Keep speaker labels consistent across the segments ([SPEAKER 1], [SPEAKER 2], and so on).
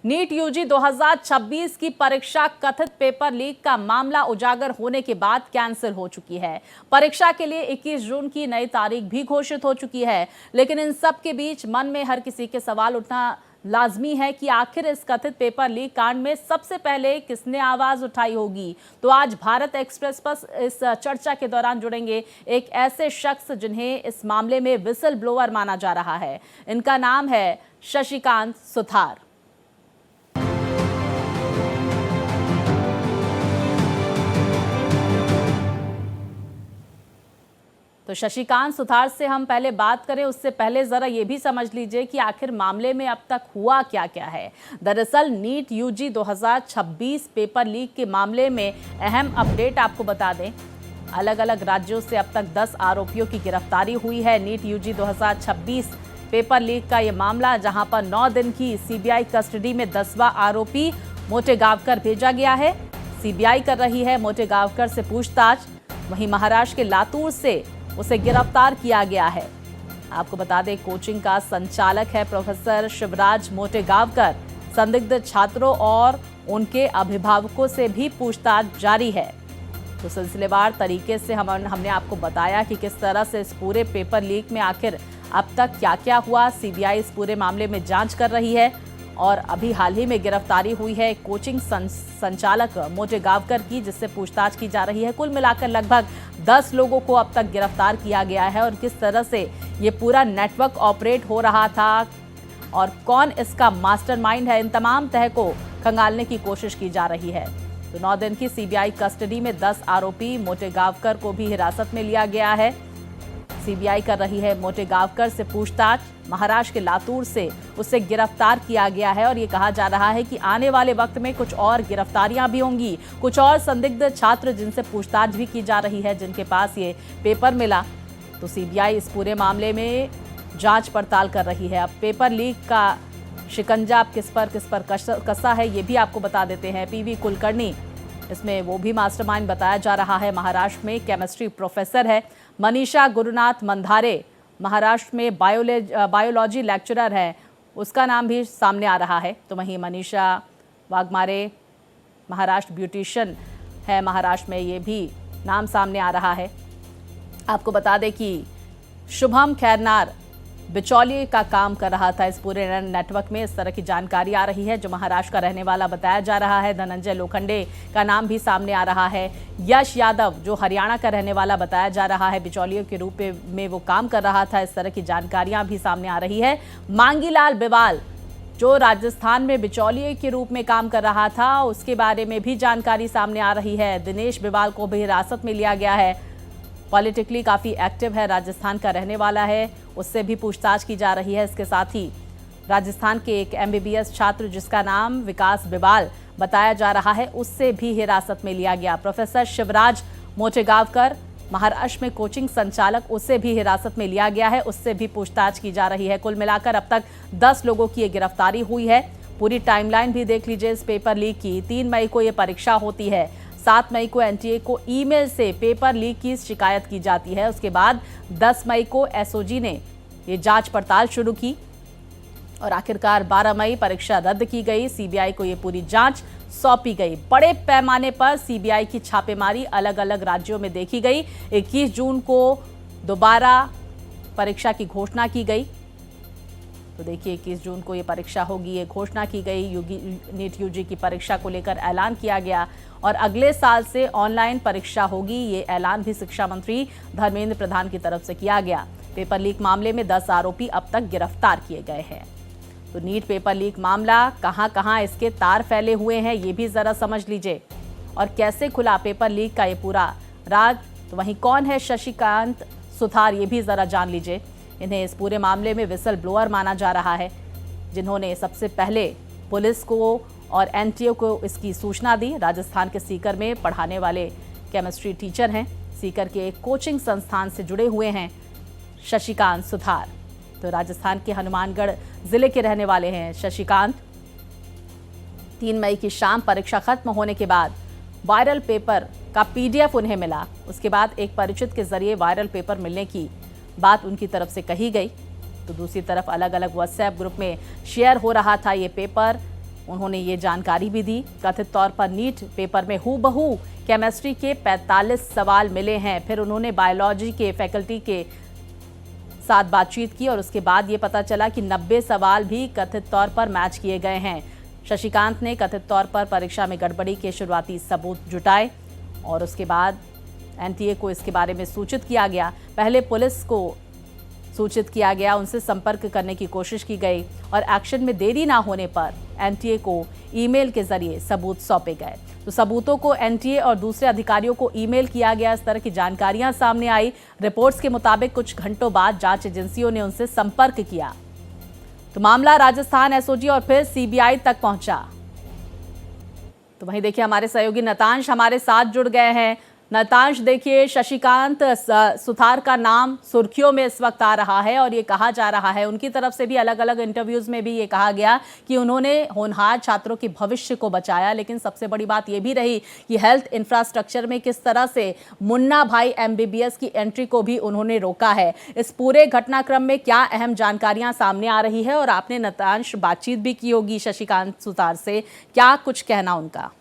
[SPEAKER 1] NEET UG 2026 की परीक्षा कथित पेपर लीक का मामला उजागर होने के बाद कैंसिल हो चुकी है। परीक्षा के लिए 21 जून की नई तारीख भी घोषित हो चुकी है, लेकिन इन सब के बीच मन में हर किसी के सवाल उठना लाजमी है कि आखिर इस कथित पेपर लीक कांड में सबसे पहले किसने आवाज उठाई होगी। तो आज भारत एक्सप्रेस पर इस चर्चा के दौरान जुड़ेंगे एक ऐसे शख्स जिन्हें इस मामले में विसल ब्लोअर माना जा रहा है। इनका नाम है शशिकांत सुथार। तो शशिकांत सुथार से हम पहले बात करें, उससे पहले जरा ये भी समझ लीजिए कि आखिर मामले में अब तक हुआ क्या क्या है। दरअसल नीट यूजी 2026 पेपर लीक के मामले में अहम अपडेट आपको बता दें। अलग अलग राज्यों से अब तक 10 आरोपियों की गिरफ्तारी हुई है। नीट यूजी 2026 पेपर लीक का ये मामला, जहां पर 9 दिन की सीबीआई कस्टडी में 10वां आरोपी मोटेगांवकर भेजा गया है। सीबीआई कर रही है मोटेगांवकर से पूछताछ। वहीं महाराष्ट्र के लातूर से उसे गिरफ्तार किया गया है। आपको बता दें, कोचिंग का संचालक है प्रोफेसर शिवराज मोटेगांवकर। संदिग्ध छात्रों और उनके अभिभावकों से भी पूछताछ जारी है। तो सिलसिलेवार तरीके से हमने आपको बताया कि किस तरह से इस पूरे पेपर लीक में आखिर अब तक क्या क्या हुआ। सीबीआई इस पूरे मामले में जांच कर रही है और अभी हाल ही में गिरफ्तारी हुई है कोचिंग संचालक मोटेगांवकर की, जिससे पूछताछ की जा रही है। कुल मिलाकर लगभग 10 लोगों को अब तक गिरफ्तार किया गया है और किस तरह से ये पूरा नेटवर्क ऑपरेट हो रहा था और कौन इसका मास्टरमाइंड है, इन तमाम तह को खंगालने की कोशिश की जा रही है। तो 9 दिन की सीबीआई कस्टडी में 10 आरोपी मोटेगांवकर को भी हिरासत में लिया गया है। सीबीआई कर रही है मोटेगांवकर से पूछताछ। महाराष्ट्र के लातूर से उसे गिरफ्तार किया गया है और ये कहा जा रहा है कि आने वाले वक्त में कुछ और गिरफ्तारियां भी होंगी। कुछ और संदिग्ध छात्र जिनसे पूछताछ भी की जा रही है, जिनके पास ये पेपर मिला। तो सीबीआई इस पूरे मामले में जांच पड़ताल कर रही है। अब पेपर लीक का शिकंजा किस पर कसा है, ये भी आपको बता देते हैं। पीवी कुलकर्णी इसमें वो भी मास्टरमाइंड बताया जा रहा है। महाराष्ट्र में केमिस्ट्री प्रोफेसर है। मनीषा गुरुनाथ मंधारे महाराष्ट्र में बायोलॉजी लेक्चरर है, उसका नाम भी सामने आ रहा है। तो वहीं मनीषा वाघमारे महाराष्ट्र ब्यूटिशियन है, महाराष्ट्र में ये भी नाम सामने आ रहा है। आपको बता दें कि शुभम खैरनार बिचौलिए का काम कर रहा था इस पूरे नेटवर्क में, इस तरह की जानकारी आ रही है। जो महाराष्ट्र का रहने वाला बताया जा रहा है। धनंजय लोखंडे का नाम भी सामने आ रहा है। यश यादव जो हरियाणा का रहने वाला बताया जा रहा है, बिचौलिए के रूप में वो काम कर रहा था, इस तरह की जानकारियां भी सामने आ रही है। मांगीलाल बिवाल जो राजस्थान में बिचौलिए के रूप में काम कर रहा था, उसके बारे में भी जानकारी सामने आ रही है। दिनेश बिवाल को भी हिरासत में लिया गया है। पॉलिटिकली काफ़ी एक्टिव है, राजस्थान का रहने वाला है, उससे भी पूछताछ की जा रही है। इसके साथ ही राजस्थान के एक एमबीबीएस छात्र जिसका नाम विकास बिवाल बताया जा रहा है, उससे भी हिरासत में लिया गया। प्रोफेसर शिवराज मोटेगांवकर महाराष्ट्र में कोचिंग संचालक, उससे भी हिरासत में लिया गया है, उससे भी पूछताछ की जा रही है। कुल मिलाकर अब तक 10 लोगों की ये गिरफ्तारी हुई है। पूरी टाइमलाइन भी देख लीजिए इस पेपर लीक की। 3 मई को ये परीक्षा होती है। 7 मई को एनटीए को ईमेल से पेपर लीक की शिकायत की जाती है। उसके बाद 10 मई को एसओजी ने ये जांच पड़ताल शुरू की और आखिरकार 12 मई परीक्षा रद्द की गई। सीबीआई को ये पूरी जांच सौंपी गई। बड़े पैमाने पर सीबीआई की छापेमारी अलग अलग राज्यों में देखी गई। 21 जून को दोबारा परीक्षा की घोषणा की गई। तो देखिए, 21 जून को ये परीक्षा होगी, ये घोषणा की गई। नीट यूजी की परीक्षा को लेकर ऐलान किया गया और अगले साल से ऑनलाइन परीक्षा होगी, ये ऐलान भी शिक्षा मंत्री धर्मेंद्र प्रधान की तरफ से किया गया। पेपर लीक मामले में 10 आरोपी अब तक गिरफ्तार किए गए हैं। तो नीट पेपर लीक मामला, कहां-कहां इसके तार फैले हुए हैं, ये भी जरा समझ लीजिए। और कैसे खुला पेपर लीक का ये पूरा राज, तो वहीं कौन है शशिकांत सुथार, ये भी जरा जान लीजिए। इन्हें इस पूरे मामले में विसल ब्लोअर माना जा रहा है, जिन्होंने सबसे पहले पुलिस को और एनटीए को इसकी सूचना दी। राजस्थान के सीकर में पढ़ाने वाले केमिस्ट्री टीचर हैं। सीकर के एक कोचिंग संस्थान से जुड़े हुए हैं शशिकांत सुथार। तो राजस्थान के हनुमानगढ़ जिले के रहने वाले हैं शशिकांत। 3 मई की शाम परीक्षा खत्म होने के बाद वायरल पेपर का पीडीएफ उन्हें मिला। उसके बाद एक परिचित के जरिए वायरल पेपर मिलने की बात उनकी तरफ से कही गई। तो दूसरी तरफ अलग अलग व्हाट्सएप ग्रुप में शेयर हो रहा था ये पेपर। उन्होंने ये जानकारी भी दी। कथित तौर पर नीट पेपर में हूबहू केमिस्ट्री के 45 सवाल मिले हैं। फिर उन्होंने बायोलॉजी के फैकल्टी के साथ बातचीत की और उसके बाद ये पता चला कि 90 सवाल भी कथित तौर पर मैच किए गए हैं। शशिकांत ने कथित तौर पर परीक्षा में गड़बड़ी के शुरुआती सबूत जुटाए और उसके बाद एनटीए को इसके बारे में सूचित किया गया। पहले पुलिस को सूचित किया गया, उनसे संपर्क करने की कोशिश की गई और एक्शन में देरी ना होने पर एनटीए को ईमेल के जरिए सबूत सौंपे गए। तो सबूतों को एनटीए और दूसरे अधिकारियों को ईमेल किया गया। इस तरह की जानकारियां सामने आई। रिपोर्ट्स के मुताबिक कुछ घंटों बाद जांच एजेंसियों ने उनसे संपर्क किया तो मामला राजस्थान एसओजी और फिर सीबीआई तक पहुंचा। तो वहीं देखिए हमारे सहयोगी नतांश हमारे साथ जुड़ गए हैं। नतांश, देखिए शशिकांत सुथार का नाम सुर्खियों में इस वक्त आ रहा है और ये कहा जा रहा है, उनकी तरफ से भी अलग अलग इंटरव्यूज में भी ये कहा गया कि उन्होंने होनहार छात्रों के भविष्य को बचाया। लेकिन सबसे बड़ी बात ये भी रही कि हेल्थ इंफ्रास्ट्रक्चर में किस तरह से मुन्ना भाई एमबीबीएस की एंट्री को भी उन्होंने रोका है। इस पूरे घटनाक्रम में क्या अहम जानकारियां सामने आ रही है और आपने नतांश बातचीत भी की होगी शशिकांत सुथार से, क्या कुछ कहना उनका?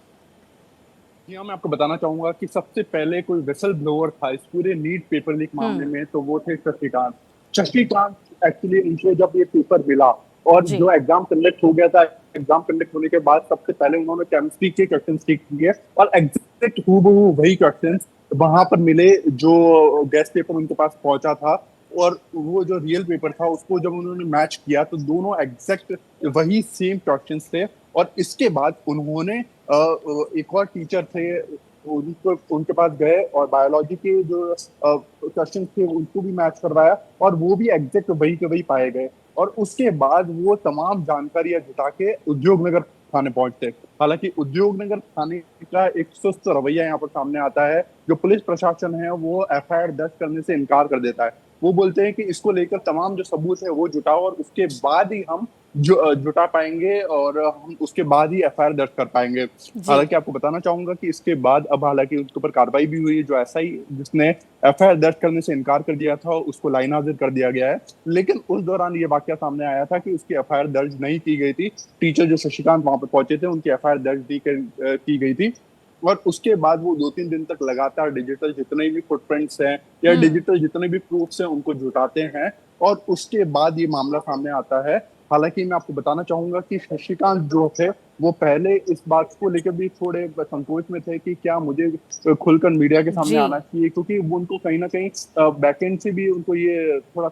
[SPEAKER 2] यहाँ मैं आपको बताना चाहूंगा कि सबसे पहले कोई विसल ब्लोअर था इस पूरे नीट पेपर लीक मामले में, तो वो थे शशिकांत एक्चुअली उनको जब ये पेपर मिला और जो एग्जाम कंडक्ट हो गया था, एग्जाम कंडक्ट होने के बाद सबसे पहले उन्होंने केमिस्ट्री के क्वेश्चन टिक किए और एग्जैक्ट हूबहू वही क्वेश्चन वहां पर मिले जो गेस्ट पेपर उनके पास पहुंचा था। और वो जो रियल पेपर था उसको जब उन्होंने मैच किया तो दोनों एग्जैक्ट वही सेम क्वेश्चंस थे। और इसके बाद उन्होंने एक और टीचर थे उनके पास गए और बायोलॉजी के जो क्वेश्चन थे उनको भी मैच करवाया और वो भी एग्जैक्ट वही के वही पाए गए। और उसके बाद वो तमाम जानकारियां जुटा के उद्योगनगर थाने पहुंचते। हालांकि उद्योगनगर थाने का एक सुस्त रवैया यहाँ पर सामने आता है। जो पुलिस प्रशासन है वो एफआईआर दर्ज करने से इनकार कर देता है। वो बोलते हैं कि इसको लेकर तमाम जो सबूत है वो जुटाओ और उसके बाद ही हम जुटा पाएंगे और हम उसके बाद ही एफआईआर दर्ज कर पाएंगे। हालांकि आपको बताना चाहूंगा कि इसके बाद अब हालांकि उसके ऊपर कार्रवाई भी हुई है। जो एसआई जिसने एफआईआर दर्ज करने से इनकार कर दिया था उसको लाइन हाजिर कर दिया गया है। लेकिन उस दौरान ये वाकया सामने आया था कि उसकी एफआईआर दर्ज नहीं की गई थी। टीचर जो शशिकांत वहां पर पहुंचे थे उनकी एफआईआर दर्ज की गई थी और उसके बाद वो 2-3 दिन तक लगातार डिजिटल जितने भी फुटप्रिंट्स हैं या डिजिटल जितने भी प्रूफ्स हैं उनको जुटाते हैं और उसके बाद ये मामला सामने आता है। हालांकि मैं आपको बताना चाहूंगा कि शशिकांत जो थे वो पहले इस बात को लेकर भी थोड़े संकोच में थे कि क्या मुझे खुलकर मीडिया के सामने आना चाहिए, क्योंकि वो उनको कहीं ना कहीं बैकएंड से भी उनको ये थोड़ा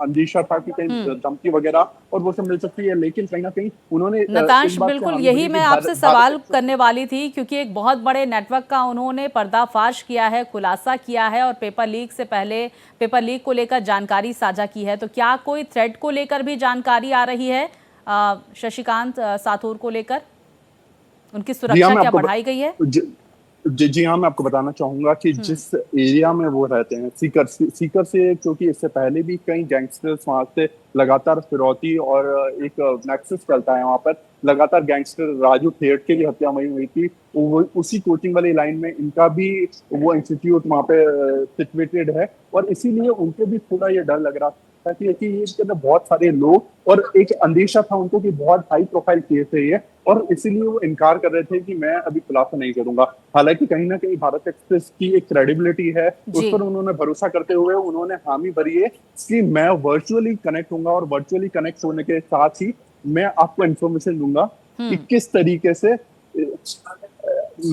[SPEAKER 2] अंदेशा था कि कहीं धमकी वगैरह और वो सब मिल सकती है। लेकिन कहीं ना कहीं उन्होंने
[SPEAKER 1] नतांश, बिल्कुल यही मैं आपसे सवाल करने वाली थी, क्योंकि एक बहुत बड़े नेटवर्क का उन्होंने पर्दाफाश किया है, खुलासा किया है और पेपर लीक से पहले पेपर लीक को लेकर जानकारी साझा की है। तो क्या कोई थ्रेड को लेकर भी जानकारी आ रही है शशिकांत साथुर को लेकर? उनकी सुरक्षा क्या बढ़ाई गई है?
[SPEAKER 2] जी हाँ, मैं आपको बताना चाहूंगा कि जिस एरिया में वो रहते हैं सीकर से, क्योंकि इससे पहले भी कई गैंगस्टर्स वहां से लगातार फिरौती और एक नेक्सस चलता है वहां पर। लगातार गैंगस्टर राजू थेट की भी हत्या वहीं हुई थी। वो उसी कोचिंग वाली लाइन में इनका भी वो इंस्टीट्यूट वहां पे सिचुएटेड है और इसीलिए उनको भी थोड़ा ये डर लग रहा था कि इसके अंदर बहुत सारे लोग और एक अंदेशा था उनको कि बहुत हाई प्रोफाइल केस है ये, और इसीलिए वो इनकार कर रहे थे कि मैं अभी खुलासा नहीं करूंगा। हालांकि कहीं ना कहीं भारत एक्सप्रेस की एक क्रेडिबिलिटी है, उस पर उन्होंने भरोसा करते हुए उन्होंने हामी भरी है कि मैं वर्चुअली कनेक्ट होऊंगा और वर्चुअली कनेक्ट होने के साथ ही मैं आपको इन्फॉर्मेशन दूंगा कि किस तरीके से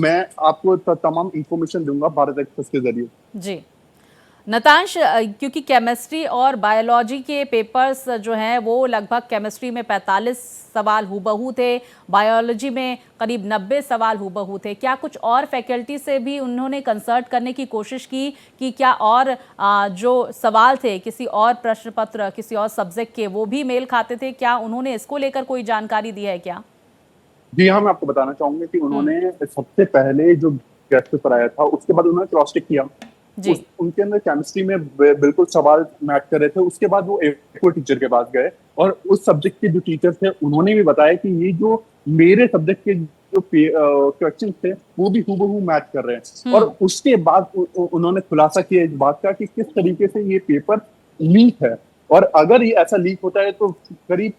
[SPEAKER 2] मैं आपको तमाम इन्फॉर्मेशन दूंगा भारत एक्सप्रेस के जरिए।
[SPEAKER 1] जी नतांश, क्योंकि केमिस्ट्री और बायोलॉजी के पेपर्स जो हैं वो लगभग केमिस्ट्री में 45 सवाल हूबहू थे, बायोलॉजी में करीब 90 सवाल हूबहू थे। क्या कुछ और फैकल्टी से भी उन्होंने कंसल्ट करने की कोशिश की कि क्या और जो सवाल थे किसी और प्रश्न पत्र किसी और सब्जेक्ट के वो भी मेल खाते थे? क्या उन्होंने इसको लेकर कोई जानकारी दी है क्या?
[SPEAKER 2] जी हाँ, मैं आपको बताना चाहूंगा कि उन्होंने सबसे पहले जो गेस्ट पेपर आया था उसके बाद उन्होंने क्रॉस चेक किया। उनके अंदर केमिस्ट्री में बिल्कुल सवाल मैच कर रहे थे। उसके बाद वो एक टीचर के पास गए और उस सब्जेक्ट के जो टीचर थे उन्होंने भी बताया कि ये जो मेरे सब्जेक्ट के जो क्वेश्चन थे वो भी हूबहू मैच कर रहे हैं। और उसके बाद उन्होंने खुलासा किया इस बात का कि किस तरीके से ये पेपर लीक है। और अगर ये ऐसा लीक होता है तो करीब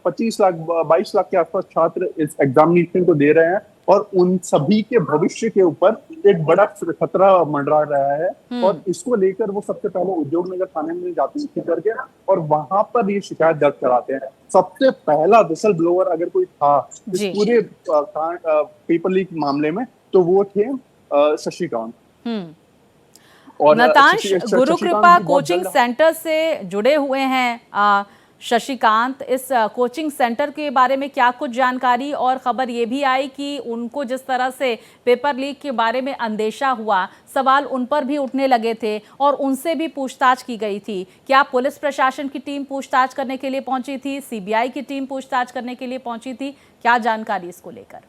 [SPEAKER 2] 25 लाख 22 लाख के आसपास छात्र इस एग्जामिनेशन को दे रहे हैं और उन सभी के भविष्य के ऊपर एक बड़ा खतरा मंडरा रहा है। और इसको लेकर वो सबसे पहले उद्योग नगर थाने में जाते हैं करके और वहां पर ये शिकायत दर्ज कराते हैं। सबसे पहला विसल ब्लोअर अगर कोई था इस पूरे पेपर लीक मामले में तो वो थे शशिकांत।
[SPEAKER 1] और नतांश, गुरु कृपा कोचिंग सेंटर से जुड़े हुए हैं शशिकांत, इस कोचिंग सेंटर के बारे में क्या कुछ जानकारी? और खबर ये भी आई कि उनको जिस तरह से पेपर लीक के बारे में अंदेशा हुआ, सवाल उन पर भी उठने लगे थे और उनसे भी पूछताछ की गई थी। क्या पुलिस प्रशासन की टीम पूछताछ करने के लिए पहुंची थी? सीबीआई की टीम पूछताछ करने के लिए पहुंची थी? क्या जानकारी इसको लेकर?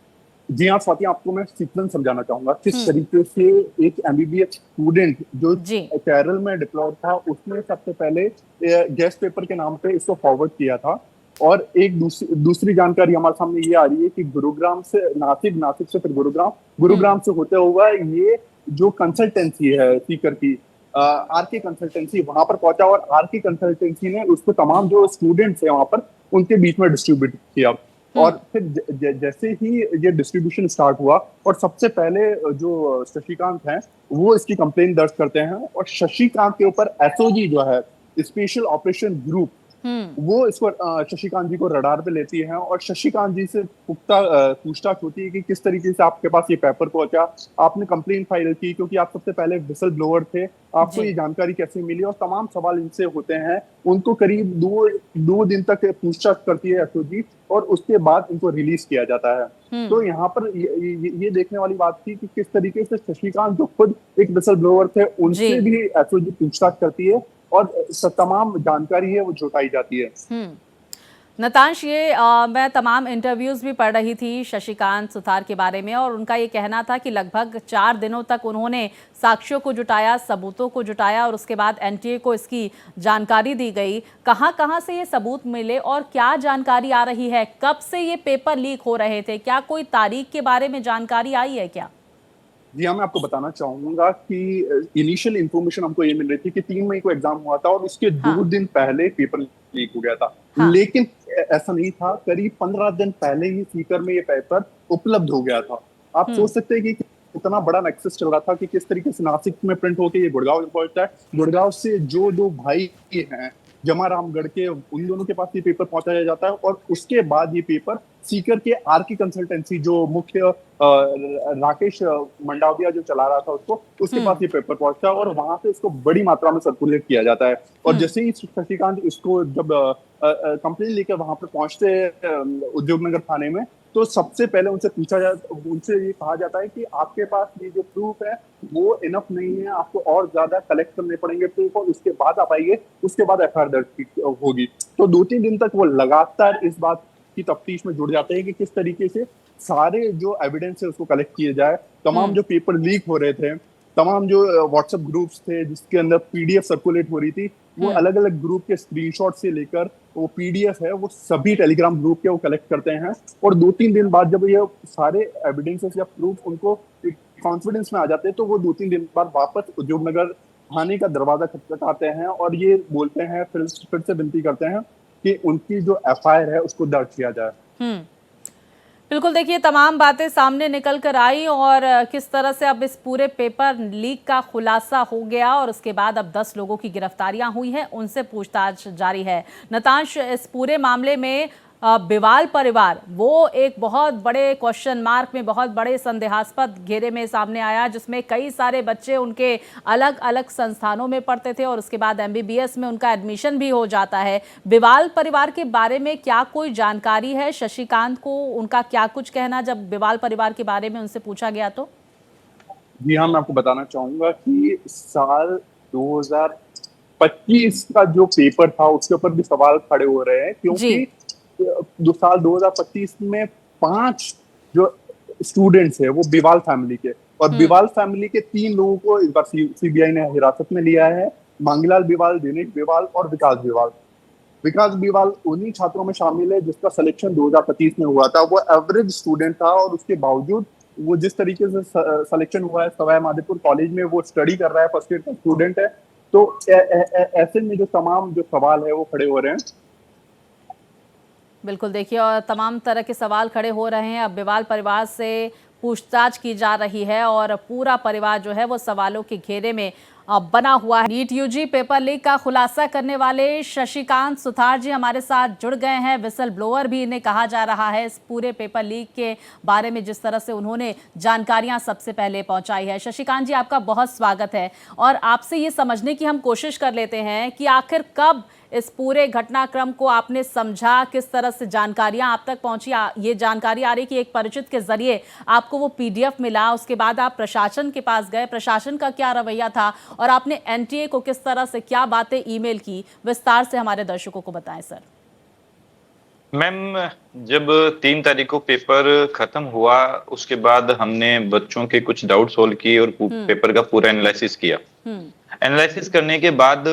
[SPEAKER 2] जी हाँ स्वाति, आपको मैं सीक्वेंस समझाना चाहूंगा किस तरीके से एक एमबीबीएस स्टूडेंट जो केरल में डिप्लॉयड था उसने सबसे पहले गेस्ट पेपर के नाम पे इसको फॉरवर्ड किया था। और एक दूसरी जानकारी हमारे सामने ये आ रही है कि गुरुग्राम से नासिक से फिर गुरुग्राम से होते हुआ ये जो कंसल्टेंसी है सीकर की आरके कंसल्टेंसी वहां पर पहुंचा और आरके कंसल्टेंसी ने उसको तमाम जो स्टूडेंट्स है वहां पर उनके बीच में डिस्ट्रीब्यूट किया। और फिर जैसे ही ये डिस्ट्रीब्यूशन स्टार्ट हुआ और सबसे पहले जो शशिकांत हैं वो इसकी कंप्लेन दर्ज करते हैं और शशिकांत के ऊपर एसओजी जो है स्पेशल ऑपरेशन ग्रुप वो इसको शशिकांत जी को रडार पे लेती है और शशिकांत जी से पुख्ता पूछताछ होती है कि किस तरीके से आपके पास ये पेपर पहुंचा, आपने कंप्लेन फाइल की क्योंकि आप सबसे पहले विसल ब्लोअर थे, आपको ये जानकारी कैसे मिली और तमाम सवाल इनसे होते हैं। उनको करीब दो दिन तक पूछताछ करती है एसओजी और उसके बाद इनको रिलीज किया जाता है। तो यहाँ पर ये देखने वाली बात थी कि किस तरीके से शशिकांत जो खुद एक विसल ब्लोअर थे उनसे भी एसओजी पूछताछ करती है और तमाम जानकारी है वो जुटाई जाती है।
[SPEAKER 1] नतांश, ये मैं तमाम इंटरव्यूज भी पढ़ रही थी शशिकांत सुथार के बारे में और उनका ये कहना था कि लगभग 4 दिनों तक उन्होंने साक्ष्यों को जुटाया, सबूतों को जुटाया और उसके बाद एनटीए को इसकी जानकारी दी गई। कहां से ये सबूत मिले और क्या जानकारी आ रही है? कब से ये पेपर लीक हो रहे थे? क्या कोई तारीख के बारे में जानकारी आई है क्या?
[SPEAKER 2] जी हाँ, मैं आपको बताना चाहूंगा कि इनिशियल इन्फॉर्मेशन हमको ये मिल रही थी कि 3 मई को एग्जाम हुआ था और उसके 2 दिन पहले पेपर लीक हो गया था। लेकिन ऐसा नहीं था, करीब 15 दिन पहले ही सीकर में ये पेपर उपलब्ध हो गया था। आप सोच सकते हैं कि कितना बड़ा नेक्सस चल रहा था कि किस तरीके से नासिक में प्रिंट होकर ये गुड़गांव पहुंचता है, गुड़गांव से जो 2 भाई हैं जमारामगढ़ के उन दोनों के पास ये पेपर पहुंचाया जाता है और उसके बाद ये पेपर सीकर के आरके कंसल्टेंसी जो मुख्य राकेश मंडाविया जो चला रहा था उसके पास ये पेपर पहुंचता है और वहां से इसको बड़ी मात्रा में सर्कुलेट किया जाता है। और जैसे ही शशिकांत इसको जब कंप्लेन लेकर वहां पर पहुंचते उद्योग नगर थाने में तो सबसे पहले उनसे ये कहा जाता है कि आपके पास ये जो प्रूफ है वो इनफ नहीं है, आपको और ज्यादा कलेक्ट करने पड़ेंगे प्रूफ और उसके बाद आप आइए, उसके बाद एफआईआर दर्ज होगी। तो 2-3 दिन तक वो लगातार इस बात की तफ्तीश में जुड़ जाते हैं कि किस तरीके से सारे जो एविडेंस है उसको कलेक्ट किए जाए। तमाम जो पेपर लीक हो रहे थे, तमाम जो व्हाट्सएप ग्रुप्स थे जिसके अंदर पीडीएफ सर्कुलेट हो रही थी, वो अलग अलग ग्रुप के स्क्रीनशॉट से लेकर वो पीडीएफ है वो सभी टेलीग्राम ग्रुप के वो कलेक्ट करते हैं और 2-3 दिन बाद जब ये सारे एविडेंसेस या प्रूफ उनको कॉन्फिडेंस में आ जाते हैं तो वो 2-3 दिन बाद वापस उद्योग नगर थाने का दरवाजा खटखटाते हैं और ये बोलते हैं फिर से विनती करते हैं कि उनकी जो एफआईआर है उसको दर्ज किया जाए।
[SPEAKER 1] बिल्कुल, देखिए तमाम बातें सामने निकल कर आई और किस तरह से अब इस पूरे पेपर लीक का खुलासा हो गया और उसके बाद अब 10 लोगों की गिरफ्तारियां हुई हैं, उनसे पूछताछ जारी है। नतांश, इस पूरे मामले में बिवाल परिवार वो एक बहुत बड़े क्वेश्चन मार्क में, बहुत बड़े संदेहास्पद घेरे में सामने आया, जिसमें कई सारे बच्चे उनके अलग अलग संस्थानों में पढ़ते थे और उसके बाद एमबीबीएस में उनका एडमिशन भी हो जाता है। बिवाल परिवार के बारे में क्या कोई जानकारी है? शशिकांत को उनका क्या कुछ कहना जब बिवाल परिवार के बारे में उनसे पूछा गया तो?
[SPEAKER 2] जी हाँ, मैं आपको बताना चाहूंगा कि साल 2025 का जो पेपर था उसके ऊपर भी सवाल खड़े हो रहे हैं क्योंकि जो साल 2025 में 5 जो स्टूडेंट्स है वो बिवाल फैमिली के और बिवाल फैमिली के 3 लोगों को इस बार सीबीआई ने हिरासत में लिया है। मांगीलाल बिवाल, दिनेश बिवाल और विकास बिवाल। विकास बिवाल उन्हीं छात्रों में शामिल है जिसका सिलेक्शन 2025 में हुआ था। वो एवरेज स्टूडेंट था और उसके बावजूद वो जिस तरीके से सिलेक्शन हुआ है सवाई माधोपुर कॉलेज में वो स्टडी कर रहा है, फर्स्ट ईयर का स्टूडेंट है, तो ऐसे में जो तमाम जो सवाल है वो खड़े हो रहे हैं।
[SPEAKER 1] बिल्कुल, देखिए, और तमाम तरह के सवाल खड़े हो रहे हैं। अब बिवाल परिवार से पूछताछ की जा रही है और पूरा परिवार जो है वो सवालों के घेरे में बना हुआ है। नीट यूजी पेपर लीक का खुलासा करने वाले शशिकांत सुथार जी हमारे साथ जुड़ गए हैं। विसल ब्लोअर भी इन्हें कहा जा रहा है। इस पूरे पेपर लीक के बारे में जिस तरह से उन्होंने जानकारियां सबसे पहले पहुंचाई है। शशिकांत जी, आपका बहुत स्वागत है और आपसे ये समझने की हम कोशिश कर लेते हैं कि आखिर कब इस पूरे घटनाक्रम को आपने समझा, किस तरह से जानकारियां आप तक पहुंची। ये जानकारी आ रही कि एक परिचित के जरिए आपको वो पीडीएफ मिला, उसके बाद आप प्रशासन के पास गए, प्रशासन का क्या रवैया था और आपने एनटीए को किस तरह से क्या बातें ईमेल की, विस्तार से हमारे दर्शकों को बताएं सर।
[SPEAKER 3] मैम, जब 3 तारीख को पेपर खत्म हुआ उसके बाद हमने बच्चों के कुछ डाउट सोल्व किए और पेपर का पूरा एनालिसिस किया। एनालिसिस करने के बाद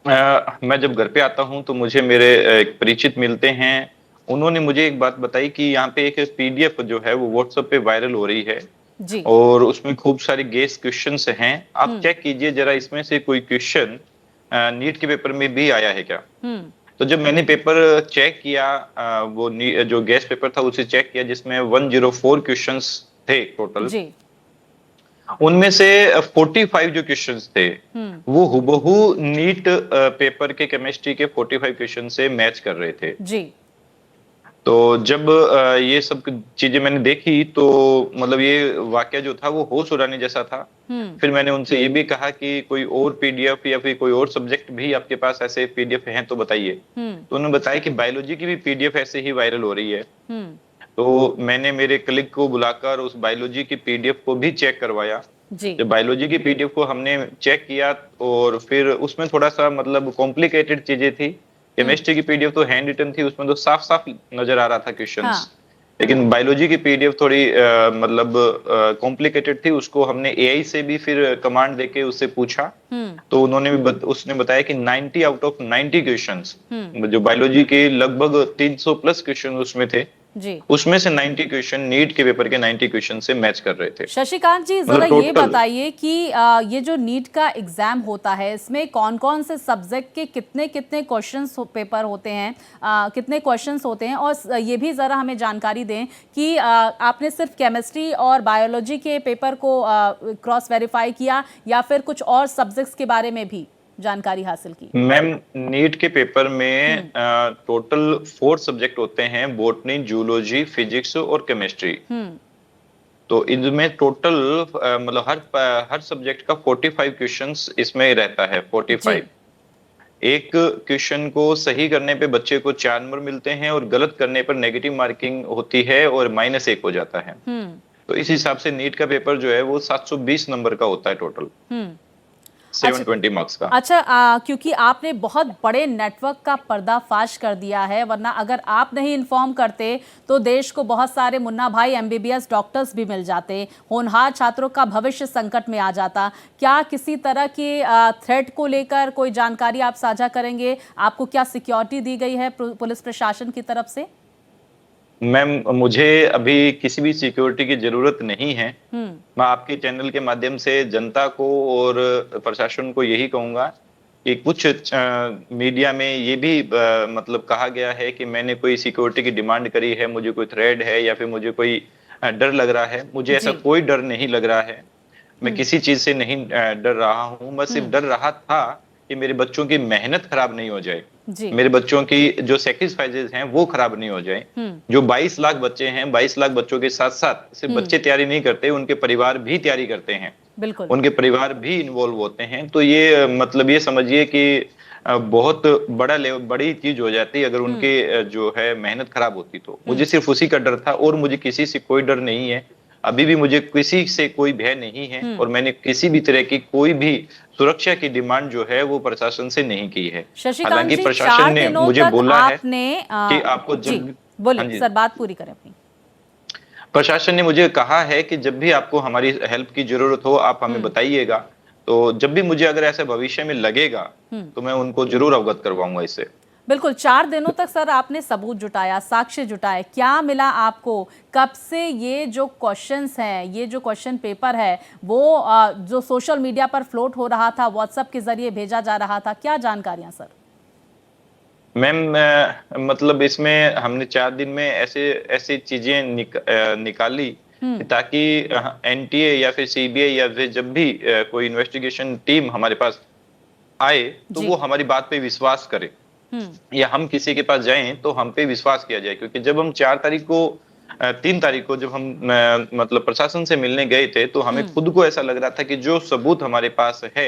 [SPEAKER 3] मैं जब घर पे आता हूं तो मुझे मेरे एक परिचित मिलते हैं। उन्होंने मुझे एक बात बताई कि यहाँ पे एक पीडीएफ जो है वो व्हाट्सएप पे वायरल हो रही है
[SPEAKER 1] जी।
[SPEAKER 3] और उसमें खूब सारे गेस क्वेश्चंस हैं। आप चेक कीजिए जरा, इसमें से कोई क्वेश्चन नीट के पेपर में भी आया है क्या। तो जब मैंने पेपर चेक किया, वो जो गेस पेपर था उसे चेक किया जिसमें 104 क्वेश्चंस थे टोटल जी। उनमें से 45 जो क्वेश्चंस थे वो हुबहू नीट पेपर के केमिस्ट्री के 45 क्वेश्चन से मैच कर रहे थे जी। तो जब ये सब चीजें मैंने देखी तो मतलब ये वाकया जो था वो होश उड़ाने जैसा था। फिर मैंने उनसे ये भी कहा कि कोई और पीडीएफ या फिर कोई और सब्जेक्ट भी आपके पास ऐसे पीडीएफ हैं तो बताइए। तो उन्होंने बताया कि बायोलॉजी की भी पीडीएफ ऐसे ही वायरल हो रही है। तो मैंने मेरे कलीग को बुलाकर उस बायोलॉजी की पीडीएफ को भी चेक करवाया जी। जब बायोलॉजी की पीडीएफ को हमने चेक किया और फिर उसमें थोड़ा सा मतलब कॉम्प्लिकेटेड चीजें थी। केमिस्ट्री की पीडीएफ तो हैंड रिटन थी, उसमें तो साफ साफ नजर आ रहा था क्वेश्चंस। हाँ। लेकिन बायोलॉजी की पीडीएफ थोड़ी मतलब कॉम्प्लिकेटेड थी। उसको हमने एआई से भी फिर कमांड देके उससे पूछा तो उसने बताया कि 90 आउट ऑफ 90 क्वेश्चंस जो बायोलॉजी के लगभग 300 प्लस क्वेश्चन उसमें थे जी। उसमें से 90 क्वेश्चन नीट के पेपर के 90 क्वेश्चन से मैच कर रहे थे।
[SPEAKER 1] शशिकांत जी, जरा ये बताइए कि ये जो नीट का एग्जाम होता है इसमें कौन कौन से सब्जेक्ट के कितने कितने क्वेश्चंस पेपर होते हैं, कितने क्वेश्चंस होते हैं, और ये भी जरा हमें जानकारी दें कि आपने सिर्फ केमिस्ट्री और बायोलॉजी के पेपर को क्रॉस वेरीफाई किया या फिर कुछ और सब्जेक्ट्स के बारे में भी जानकारी हासिल की।
[SPEAKER 3] मैम, नीट के पेपर में टोटल 4 सब्जेक्ट होते हैं, बॉटनी, जूलॉजी, फिजिक्स और केमिस्ट्री। तो इनमें टोटल मतलब हर सब्जेक्ट का 45 क्वेश्चंस इसमें रहता है। 45 एक क्वेश्चन को सही करने पे बच्चे को 4 नंबर मिलते हैं और गलत करने पर नेगेटिव मार्किंग होती है और -1 हो जाता है। तो इस हिसाब से नीट का पेपर जो है वो 720 नंबर का होता है टोटल। 720 मार्क्स का।
[SPEAKER 1] अच्छा, क्योंकि आपने बहुत बड़े नेटवर्क का पर्दाफाश कर दिया है, वरना अगर आप नहीं इन्फॉर्म करते तो देश को बहुत सारे मुन्ना भाई एमबीबीएस डॉक्टर्स भी मिल जाते, होनहार छात्रों का भविष्य संकट में आ जाता। क्या किसी तरह की थ्रेट को लेकर कोई जानकारी आप साझा करेंगे? आपको क्या सिक्योरिटी दी गई है पुलिस प्रशासन की तरफ से?
[SPEAKER 3] मैम, मुझे अभी किसी भी सिक्योरिटी की जरूरत नहीं है। मैं आपके चैनल के माध्यम से जनता को और प्रशासन को यही कहूंगा कि कुछ मीडिया में ये भी मतलब कहा गया है कि मैंने कोई सिक्योरिटी की डिमांड करी है, मुझे कोई थ्रेट है या फिर मुझे कोई डर लग रहा है। मुझे ऐसा कोई डर नहीं लग रहा है। मैं किसी चीज से नहीं डर रहा हूं। मैं सिर्फ डर रहा था कि मेरे बच्चों की मेहनत खराब नहीं हो जाए, मेरे बच्चों की जो सैक्रिफाइसेस हैं वो खराब नहीं हो जाए। जो 22 लाख बच्चे हैं, 22 लाख बच्चों के साथ साथ सिर्फ बच्चे तैयारी नहीं करते, उनके परिवार भी तैयारी करते हैं, बिल्कुल उनके परिवार भी इन्वॉल्व होते हैं। तो ये मतलब ये समझिए कि बहुत बड़ी चीज हो जाती अगर उनके जो है मेहनत खराब होती। तो मुझे सिर्फ उसी का डर था और मुझे किसी से कोई डर नहीं है। अभी भी मुझे किसी से कोई भय नहीं है और मैंने किसी भी तरह की कोई भी सुरक्षा की डिमांड जो है वो प्रशासन से नहीं की है।
[SPEAKER 1] हालांकि प्रशासन ने मुझे बोला है कि आपको बोलिए सर, बात पूरी करें अपनी।
[SPEAKER 3] प्रशासन ने मुझे कहा है कि जब भी आपको हमारी हेल्प की जरूरत हो आप हमें बताइएगा। तो जब भी मुझे अगर ऐसा भविष्य में लगेगा तो मैं उनको जरूर अवगत करवाऊंगा इससे।
[SPEAKER 1] बिल्कुल, 4 दिनों तक सर आपने सबूत जुटाया, साक्ष्य जुटाए, क्या मिला आपको? कब से ये जो क्वेश्चंस हैं, ये जो क्वेश्चन पेपर है, वो जो सोशल मीडिया पर फ्लोट हो रहा था, व्हाट्सएप के जरिए भेजा जा रहा था, क्या जानकारियां सर?
[SPEAKER 3] मैम मतलब इसमें हमने 4 दिन में ऐसे ऐसी चीजें निकाली ताकि एनटीए या फिर सीबीआई या फिर जब भी कोई इन्वेस्टिगेशन टीम हमारे पास आए तो
[SPEAKER 1] जी।
[SPEAKER 3] वो हमारी बात पे विश्वास करे या हम किसी के पास जाएं तो हम पे विश्वास किया जाए, क्योंकि जब हम 4 तारीख को 3 तारीख को जब हम मतलब प्रशासन से मिलने गए थे तो हमें खुद को ऐसा लग रहा था कि जो सबूत हमारे पास है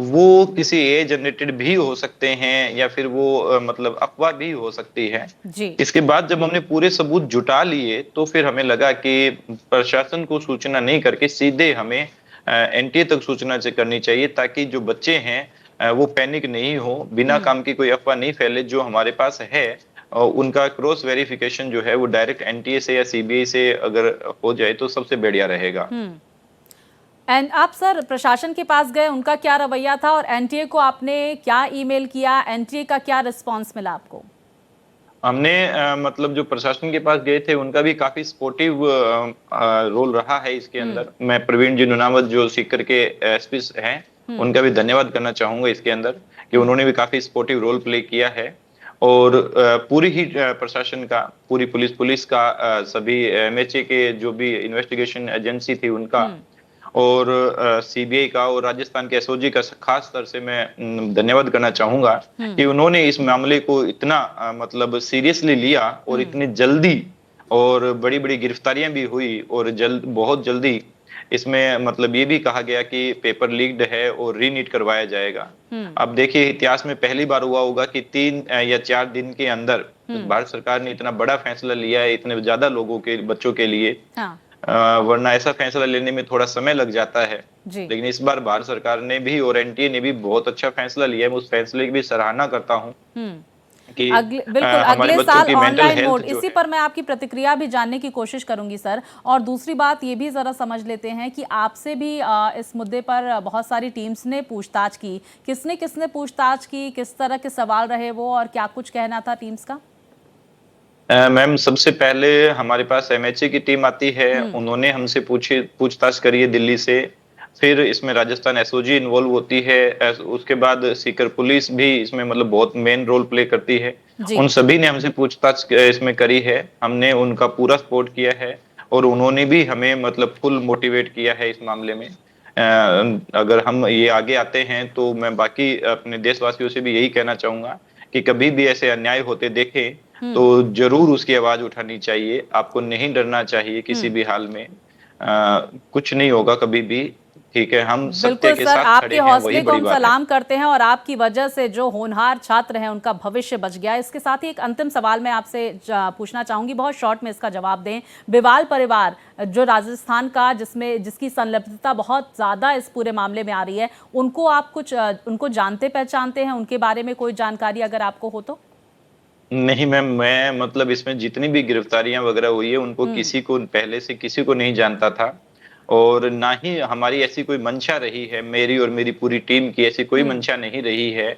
[SPEAKER 3] वो किसी ए जनरेटेड भी हो सकते हैं या फिर वो मतलब अफवाह भी हो सकती है।
[SPEAKER 1] जी।
[SPEAKER 3] इसके बाद जब हमने पूरे सबूत जुटा लिए तो फिर हमें लगा कि प्रशासन को सूचना नहीं करके सीधे हमें एनटीए तक सूचना से करनी चाहिए, ताकि जो बच्चे हैं वो पैनिक नहीं हो, बिना काम की कोई अफवाह नहीं फैले। जो हमारे पास है उनका क्रॉस वेरिफिकेशन जो है वो डायरेक्ट एनटीए से या सीबीआई से अगर हो जाए तो सबसे बढ़िया रहेगा।
[SPEAKER 1] एंड आप सर प्रशासन के पास गए, उनका क्या रवैया था और एनटीए को आपने क्या ईमेल किया, एनटीए का क्या रिस्पांस मिला आपको?
[SPEAKER 3] हमने मतलब जो प्रशासन के पास गए थे उनका भी काफी सपोर्टिव रोल रहा है इसके अंदर। मैं प्रवीण जी नुनावत जो सीकर के एसपी हैं उनका भी धन्यवाद करना चाहूंगा इसके अंदर कि उन्होंने भी काफी सपोर्टिव रोल प्ले किया है। और पूरी ही प्रशासन का, पूरी पुलिस का, सभी एमएचए के जो भी इन्वेस्टिगेशन एजेंसी थी उनका और सीबीआई का और राजस्थान के एसओजी का खास तौर से मैं धन्यवाद करना चाहूंगा कि उन्होंने इस मामले को इतना मतलब सीरियसली लिया और इतनी जल्दी, और बड़ी बड़ी गिरफ्तारियां भी हुई और बहुत जल्दी इसमें मतलब ये भी कहा गया कि पेपर लीक्ड है और रीनीट करवाया जाएगा। अब देखिए इतिहास में पहली बार हुआ होगा कि 3 या 4 दिन के अंदर भारत सरकार ने इतना बड़ा फैसला लिया है इतने ज्यादा लोगों के, बच्चों के लिए। हाँ। वरना ऐसा फैसला लेने में थोड़ा समय लग जाता है, लेकिन इस बार भारत सरकार ने भी और एनटीए ने भी बहुत अच्छा फैसला लिया है। मैं उस फैसले की भी सराहना करता हूँ कि
[SPEAKER 1] बिल्कुल अगले साल ऑनलाइन मोड, इसी पर मैं आपकी प्रतिक्रिया भी जानने की कोशिश करूंगी सर। और दूसरी बात ये भी जरा समझ लेते हैं कि आपसे भी इस मुद्दे पर बहुत सारी टीम्स ने पूछताछ की, किसने किसने पूछताछ की, किस तरह के सवाल रहे वो और क्या कुछ कहना था टीम्स का?
[SPEAKER 3] मैम सबसे पहले हमारे पास एमएचए की टीम आती है, उन्होंने हमसे पूछताछ करी है दिल्ली से। फिर इसमें राजस्थान एसओजी इन्वॉल्व होती है, उसके बाद सीकर पुलिस भी इसमें मतलब बहुत मेन रोल प्ले करती है। उन सभी ने हमसे पूछताछ इसमें करी है, हमने उनका पूरा सपोर्ट किया है और उन्होंने भी हमें मतलब फुल मोटिवेट किया है इस मामले में। अगर हम ये आगे आते हैं तो मैं बाकी अपने देशवासियों से भी यही कहना चाहूंगा कि कभी भी ऐसे अन्याय होते देखें तो जरूर उसकी आवाज उठानी चाहिए। आपको नहीं डरना चाहिए किसी भी हाल में, कुछ नहीं होगा कभी भी, ठीक है। हम सत्य के साथ खड़े हैं,
[SPEAKER 1] आपके हौसले को हम सलाम करते हैं और आपकी वजह से जो होनहार छात्र हैं उनका भविष्य बच गया। इसके साथ ही एक अंतिम सवाल मैं आपसे पूछना चाहूंगी, बहुत शॉर्ट में इसका जवाब दें। बिवाल परिवार जो राजस्थान का, जिसकी संलिप्तता बहुत ज्यादा इस पूरे मामले में आ रही है, उनको आप कुछ उनको जानते पहचानते हैं? उनके बारे में कोई जानकारी अगर आपको हो तो?
[SPEAKER 3] नहीं मैम, मैं मतलब इसमें जितनी भी गिरफ्तारियां वगैरह हुई है उनको किसी को पहले से किसी को नहीं जानता था और ना ही हमारी ऐसी कोई मंशा रही है, मेरी और मेरी पूरी टीम की ऐसी कोई मंशा नहीं रही है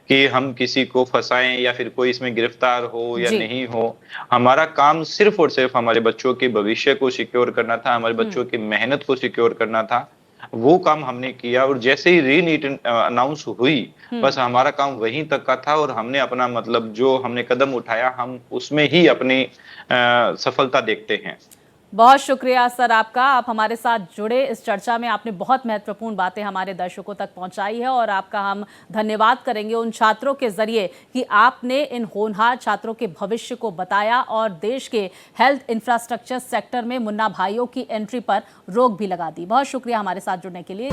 [SPEAKER 3] कि हम किसी को फंसाएं या फिर कोई इसमें गिरफ्तार हो या नहीं हो। हमारा काम सिर्फ और सिर्फ हमारे बच्चों के भविष्य को सिक्योर करना था, हमारे बच्चों की मेहनत को सिक्योर करना था। वो काम हमने किया और जैसे ही रीनीट अनाउंस हुई बस हमारा काम वहीं तक का था और हमने अपना मतलब जो हमने कदम उठाया हम उसमें ही अपनी सफलता देखते हैं।
[SPEAKER 1] बहुत शुक्रिया सर आपका, आप हमारे साथ जुड़े इस चर्चा में। आपने बहुत महत्वपूर्ण बातें हमारे दर्शकों तक पहुंचाई है और आपका हम धन्यवाद करेंगे उन छात्रों के जरिए कि आपने इन होनहार छात्रों के भविष्य को बताया और देश के हेल्थ इंफ्रास्ट्रक्चर सेक्टर में मुन्ना भाइयों की एंट्री पर रोक भी लगा दी। बहुत शुक्रिया हमारे साथ जुड़ने के लिए।